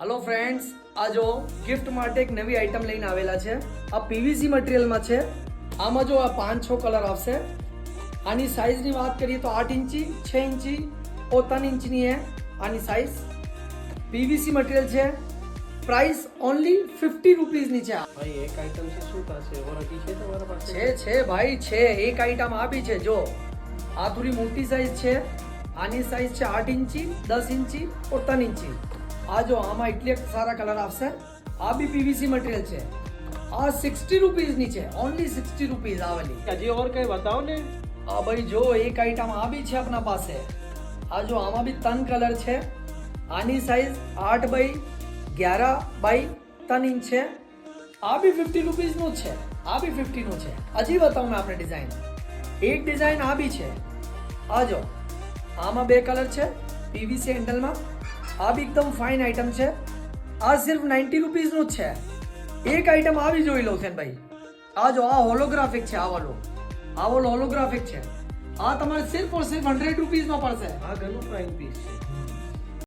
Hello friends, આ જો gift માટે એક નવી આઈટમ લઈને આવેલા છે। આ પીવીસી મટીરીયલમાં છે। આમાં જો આ 5-6 કલર આવશે। આની સાઈઝની વાત કરીએ તો 8 ઇંચી, 6 ઇંચી और 3 ઇંચની है। આની સાઈઝ પીવીસી મટીરીયલ છે। प्राइस ओनली 50 रुपीज ની છે। भाई एक आइटम से શું થશે? और અભી છે તમારા પાસે? છે ભાઈ છે। એક આઈટમ આ બી છે। જો આ થોડી મોટી સાઈઝ છે। આની સાઈઝ છે 8 ઇંચી, 10 ઇંચી और 3 ઇંચી। આ જો આમાં એટલે સારા કલર આવશે। આ બી પીવીસી મટીરીયલ છે। આ 60 રૂપીસ ની છે। ઓનલી 60 રૂપીસ આવેલી। હજી और કઈ બતાવો ને। આ ભાઈ જો એક આઈટમ આ બી છે આપણા પાસે। આ જો આમાં બી 3 કલર છે। આની સાઈઝ 8 બાય 11 બાય 3 ઇંચ છે। આ બી 50 રૂપીસ નું છે। આ બી 50 નું છે। હજી બતાવું મેં આપણે ડિઝાઇન। એક ડિઝાઇન આ બી છે। આ જો આમાં 2 કલર છે પીવીસી હેન્ડલમાં। આ બી એકદમ ફાઇન આઈટમ છે। આ સિર્ફ 90 રૂપીસ નું જ છે। એક આઈટમ આ બી જોઈ લો છે ભાઈ। આ જો આ હોલોગ્રાફિક છે। આ વાળો હોલોગ્રાફિક છે। આ તમારે સિર્ફ और सिर्फ 100 રૂપીસ માં પડશે। આ ઘણું પ્રાઇમ પીસ છે।